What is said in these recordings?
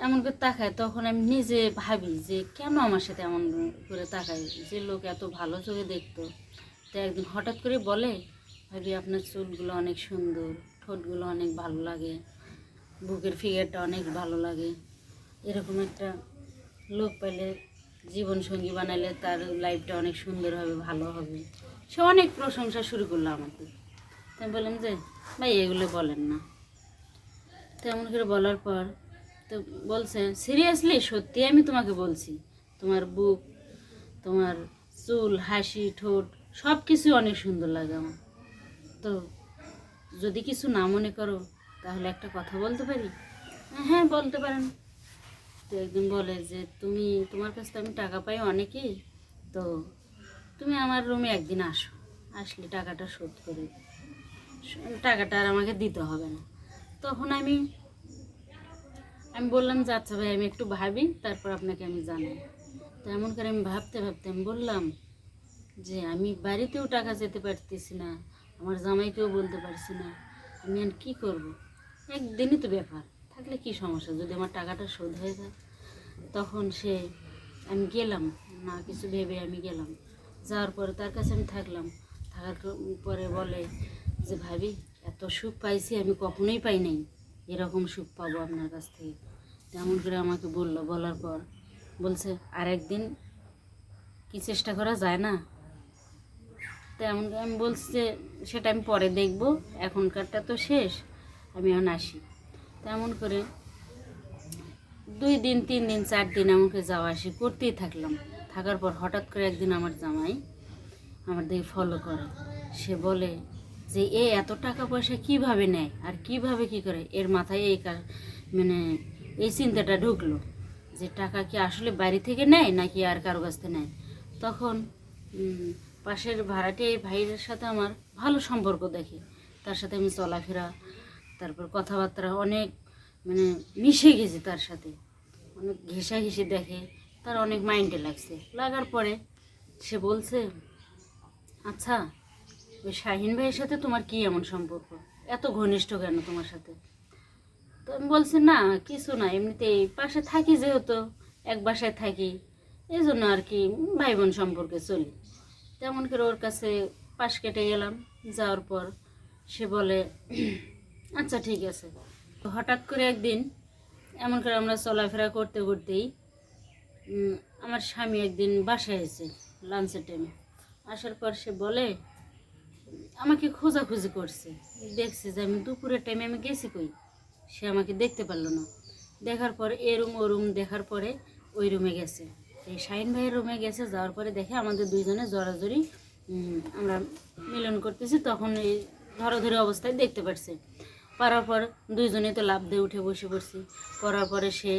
এমন করে তাকায়, তখন আমি নিজে ভাবি যে কেন আমার সাথে এমন করে তাকায়, যে লোক এত ভালো চোখে দেখতো। তো একদিন হঠাৎ করে বলে, ভাবি আপনার চুলগুলো অনেক সুন্দর, ঠোঁটগুলো অনেক ভালো লাগে, বুকের ফিগারটা অনেক ভালো লাগে, এরকম একটা লোক পাইলে, জীবনসঙ্গী বানাইলে তার লাইফটা অনেক সুন্দর হবে, ভালো হবে। সে অনেক প্রশংসা শুরু করলো আমাকে। তাই বললাম যে ভাই এগুলো বলেন না। তেমন করে বলার পর তো বলছে, সিরিয়াসলি সত্যি আমি তোমাকে বলছি, তোমার বুক, তোমার চুল, হাসি, ঠোঁট সব কিছুই অনেক সুন্দর লাগে আমার। তো যদি কিছু না মনে করো তাহলে একটা কথা বলতে পারি? হ্যাঁ বলতে পারেন। তো একদিন বলে যে তুমি, তোমার কাছ থেকে আমি টাকা পাই অনেকই, তো তুমি আমার রুমে একদিন আসো, আসলে টাকাটা শোধ করে, টাকাটা আর আমাকে দিতে হবে না। তখন আমি আমি বললাম যে আচ্ছা ভাই, আমি একটু ভাবি, তারপর আপনাকে আমি জানাই। তো এমন করে আমি ভাবতে ভাবতে আমি বললাম যে আমি বাড়িতেও টাকা যেতে পারতেছি না, আমার জামাইকেও বলতে পারছি না, আমি আর কী করবো। একদিনই তো ব্যাপার, থাকলে কি সমস্যা যদি আমার টাকাটা শোধ হয়ে যায়। তখন আমি গেলাম, না কিছু ভেবে আমি গেলাম। যাওয়ার পরে তার কাছে আমি থাকলাম, থাকার পরে বলে যে ভাবি, এত সুখ পাইছি আমি কখনোই পাই নাই, এরকম সুখ পাবো আপনার কাছ থেকে। তেমন করে আমাকে বললো, বলার পর বলছে আর একদিন কি চেষ্টা করা যায় না। তেমন আমি বলছি যে সেটা আমি পরে দেখবো, এখনকারটা তো শেষ, আমি এখন আসি। তেমন করে 2 দিন 3 দিন 4 দিন আমাকে যাওয়া আসি করতেই থাকলাম। থাকার পর হঠাৎ করে একদিন আমার জামাই আমার দিকে ফলো করে। সে বলে যে এ এত টাকা পয়সা কিভাবে নেয় আর কিভাবে কি করে, এর মাথায় মানে এই চিন্তাটা ঢুকলো যে টাকা কি আসলে বাড়ি থেকে নেয় নাকি আর কারো কাছ থেকে নেয়। তখন পাশের ভাড়াটিয়া এই ভাইয়ের সাথে আমার ভালো সম্পর্ক দেখে, তার সাথে আমি চলাফেরা, তারপর কথাবার্তা অনেক মানে মিশে গেছে তার সাথে, অনেক ঘেঁষাঘেঁষি দেখে, তার অনেক মাইন্ডে লাগছে। লাগার পরে সে বলছে, আচ্ছা ওই শাহিন ভাইয়ের সাথে তোমার কি এমন সম্পর্ক, এত ঘনিষ্ঠ কেন তোমার সাথে? তো আমি বলছি না কিছু না, এমনিতেই পাশে থাকি, যেহেতু এক বাসায় থাকি, এই জন্য আর কি ভাই বোন সম্পর্কে চলি। তেমন করে ওর কাছে পাশ কেটে গেলাম। যাওয়ার পর সে বলে আচ্ছা ঠিক আছে। তো হঠাৎ করে একদিন এমন করে আমরা চলাফেরা করতে করতেই আমার স্বামী একদিন বাসায় এসে লাঞ্চের টাইমে আসার পর সে বলে, আমাকে খোঁজাখুঁজি করছে, দেখছে যে আমি দুপুরের টাইমে আমি গেছি কই, সে আমাকে দেখতে পারলো না। দেখার পর এ রুম ও রুম দেখার পরে ওই রুমে গেছে, এই শাহিন ভাইয়ের রুমে গেছে। যাওয়ার পরে দেখে আমাদের দুইজনে জড়াজড়ি আমরা মিলন করতেছি, তখন এই ধরাধরি অবস্থায় দেখতে পারছে। পারার পর দুইজনে তো লাফ দিয়ে উঠে বসে পড়ছি। করার পরে সে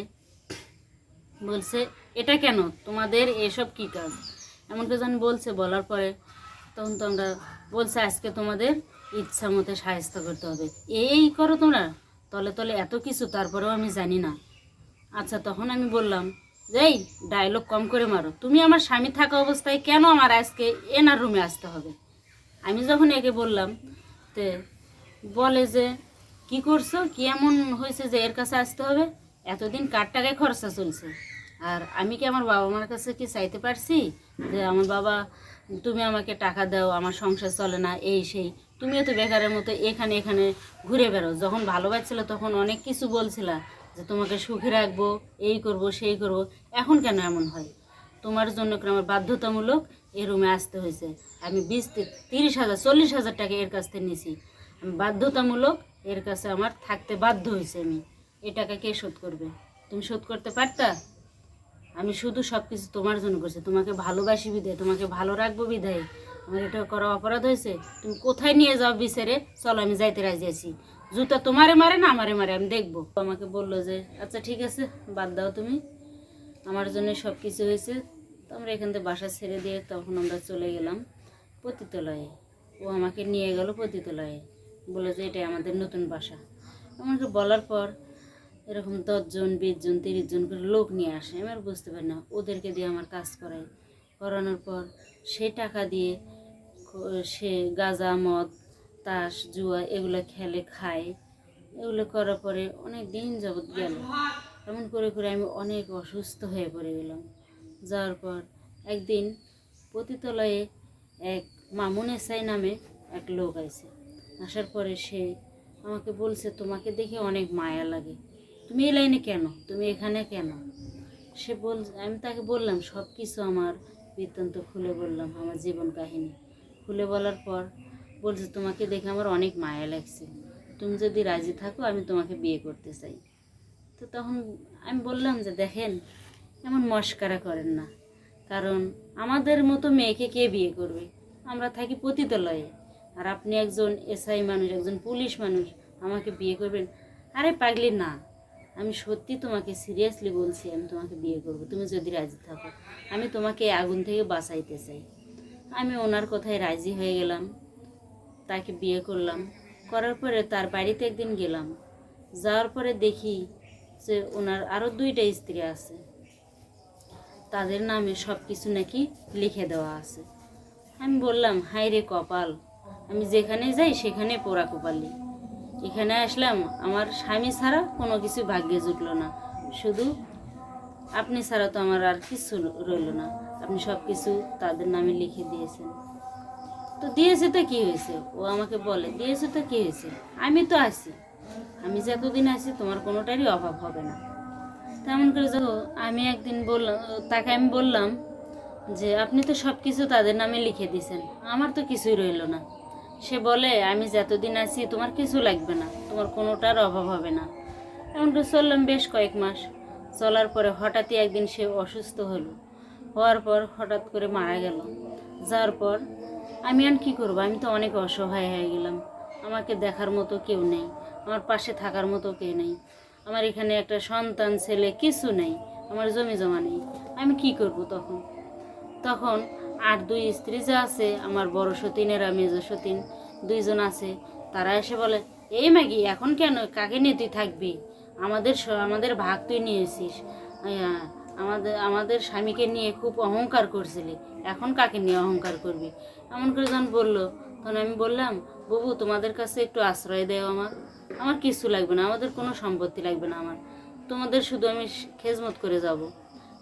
বলছে, এটা কেন তোমাদের এসব কি কাজ, এমন করে যখন বলছে, বলার পরে তখন তো আমরা বলছে আজকে তোমাদের ইচ্ছা মতো সাহায্য করতে হবে, এই করো তোমরা, তলে তলে এত কিছু, তারপরেও আমি জানি না। আচ্ছা তখন আমি বললাম যে এই ডায়লগ কম করে মারো, তুমি আমার স্বামী থাকা অবস্থায় কেন আমার আজকে এনার রুমে আসতে হবে? আমি যখন একে বললাম, তে বলে যে কি করছো, কি এমন হয়েছে যে এর কাছে আসতে হবে, এতদিন কার টাকায় খরচা চলছে, আর আমি কি আমার বাবা মার কাছে কি চাইতে পারছি যে আমার বাবা তুমি আমাকে টাকা দাও, আমার সংসার চলে না, এই সেই, তুমিও তো বেকারের মতো এখানে এখানে ঘুরে বেরো, যখন ভালোবাসছিল তখন অনেক কিছু বলছিলা যে তোমাকে সুখে রাখবো, এই করব সেই করব, এখন কেন এমন হয়? তোমার জন্য করে আমার বাধ্যতামূলক এই রুমে আসতে হয়েছে। আমি 20 30 হাজার 40 হাজার টাকা এর কাছ থেকে নিয়েছি, আমি বাধ্যতামূলক এর কাছে আমার থাকতে বাধ্য হয়েছে। আমি এই টাকা কে শোধ করবে? তুমি শোধ করতে পারতা? আমি শুধু সব কিছু তোমার জন্য করছি, তোমাকে ভালোবাসি বিধায়, তোমাকে ভালো রাখবো বিধায় আমার এটা করা অপরাধ হয়েছে? তুমি কোথায় নিয়ে যাও বিচারে, চলো আমি যাইতে রাজি আছি, জুতা তোমারে মারে না আমারে মারে আমি দেখবো। আমাকে বললো যে আচ্ছা ঠিক আছে, বাদ দাও তুমি, আমার জন্য সব কিছু হয়েছে। তো আমরা এখান থেকে বাসা ছেড়ে দিয়ে তখন আমরা চলে গেলাম পতিতালয়ে। ও আমাকে নিয়ে গেল পতিতালয়ে, বলে যে এটাই আমাদের নতুন বাসা। আমাকে বলার পর এরকম 10 জন 20 জন 30 জন করে লোক নিয়ে আসে, আমি আর বুঝতে পারি না, ওদেরকে দিয়ে আমার কাজ করাই। করানোর পর সে টাকা দিয়ে সে গাঁজা মদ তাস জুয়া এগুলো খেলে খায়। এগুলো করার পরে অনেক দিন যাবৎ গেল। এমন করে করে আমি অনেক অসুস্থ হয়ে পড়ে গেলাম। যাওয়ার পর একদিন পতিতালয়ে এক মামুন এসাই নামে এক লোক আছে। আসার পরে সে আমাকে বলছে, তোমাকে দেখে অনেক মায়া লাগে, তুমি এই লাইনে কেন, তুমি এখানে কেন? আমি তাকে বললাম সব কিছু, আমার বৃত্তান্ত খুলে বললাম, আমার জীবন কাহিনী খুলে বলার পর বলছে, তোমাকে দেখে আমার অনেক মায়া লাগছে, তুমি যদি রাজি থাকো আমি তোমাকে বিয়ে করতে চাই। তো তখন আমি বললাম যে দেখেন, এমন মস্কারা করেন না, কারণ আমাদের মতো মেয়েকে কে বিয়ে করবে? আমরা থাকি পতিতালয়ে, আর আপনি একজন এসআই মানুষ, একজন পুলিশ মানুষ, আমাকে বিয়ে করবেন? আরে পাগলি না, আমি সত্যি তোমাকে সিরিয়াসলি বলছি, আমি তোমাকে বিয়ে করব, তুমি যদি রাজি থাকো। আমি তোমাকে এই আগুন থেকে বাঁচাইতে চাই। আমি ওনার কথায় রাজি হয়ে গেলাম, তাকে বিয়ে করলাম। করার পরে তার বাড়িতে একদিন গেলাম। যাওয়ার পরে দেখি যে ওনার আরও 2টা স্ত্রী আছে, তাদের নামে সব কিছু নাকি লিখে দেওয়া আছে। আমি বললাম, হায় রে কপাল, আমি যেখানে যাই সেখানে পোড়া কপালি। এখানে আসলাম, আমার স্বামী ছাড়া কোনো কিছু ভাগ্যে জুটলো না, শুধু আপনি ছাড়া তো আমার আর কিছু রইল না। আপনি সব কিছু তাদের নামে লিখে দিয়েছেন। তো দিয়েছে তো কী হয়েছে? ও আমাকে বলে, দিয়েছে তো কী হয়েছে, আমি তো আছি, আমি যে এতদিন আছি তোমার কোনোটারই অভাব হবে না। তেমন করে যখন আমি একদিন বললাম, তাকে আমি বললাম যে আপনি তো সব কিছু তাদের নামে লিখে দিয়েছেন, আমার তো কিছুই রইল না। সে বলে, আমি যতদিন আছি তোমার কিছু লাগবে না, তোমার কোনোটার অভাব হবে না। এমন করে চললাম বেশ কয়েক মাস। চলার পরে হঠাৎই একদিন সে অসুস্থ হলো। হওয়ার পর হঠাৎ করে মারা গেল। যাওয়ার পর আমি আর কী করবো, আমি তো অনেক অসহায় হয়ে গেলাম। আমাকে দেখার মতো কেউ নেই, আমার পাশে থাকার মতো কেউ নেই। আমার এখানে একটা সন্তান ছেলে কিছু নেই, আমার জমি জমা নেই। আমি কি করব তখন? তখন আর 2 স্ত্রী যা আছে, আমার বড় সতীনেরা, মেজ সতীন 2জন আছে, তারা এসে বলে, এই ম্যাগি এখন কেন, কাকে নিয়ে তুই থাকবি? আমাদের ভাগ তুই নিয়েছিস, আমাদের স্বামীকে নিয়ে খুব অহংকার করছিলি, এখন কাকে নিয়ে অহংকার করবি? এমন করে যখন বললো, তখন আমি বললাম, বাবু তোমাদের কাছে একটু আশ্রয় দেও, আমার কিছু লাগবে না, আমাদের কোনো সম্পত্তি লাগবে না, আমার তোমাদের শুধু আমি খেজমত করে যাব।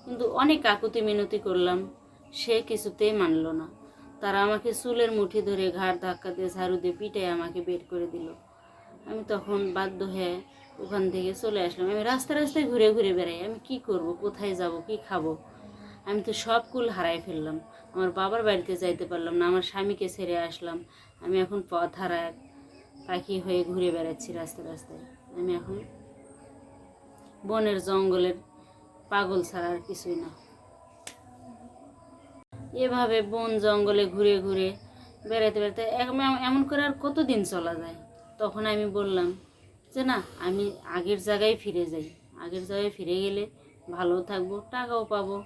কিন্তু অনেক কাকুতি মিনতি করলাম, সে কিছুতেই মানলো না। তারা আমাকে চুলের মুঠি ধরে ঘাড় ধাক্কা দিয়ে ঝাড়ু দিয়ে পিটে আমাকে বের করে দিল। আমি তখন বাধ্য হয়ে ওখান থেকে চলে আসলাম। আমি রাস্তায় রাস্তায় ঘুরে ঘুরে বেড়াই, আমি কি করব, কোথায় যাব, কি খাবো? আমি তো সব কুল হারাই ফেললাম। আমার বাবার বাড়িতে যাইতে পারলাম না, আমার স্বামীকে ছেড়ে আসলাম। আমি এখন পথ হারায় পাখি হয়ে ঘুরে বেড়াচ্ছি রাস্তায় রাস্তায়। আমি এখন বনের জঙ্গলের পাগল ছাড়া আর কিছুই না। এভাবে বন জঙ্গলে ঘুরে ঘুরে বেড়াতে বেড়াতে এমন করে আর কতদিন চলা যায়? তখন আমি বললাম যে না, আমি আগের জায়গায় ফিরে যাই। আগের জায়গায় ফিরে গেলে ভালো থাকবো, টাকাও পাবো,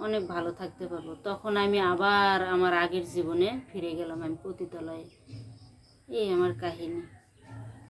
অনেক ভালো থাকতে পারবো। তখন আমি আবার আমার আগের জীবনে ফিরে গেলাম, আমি পতিতালয়ে। এই আমার কাহিনী।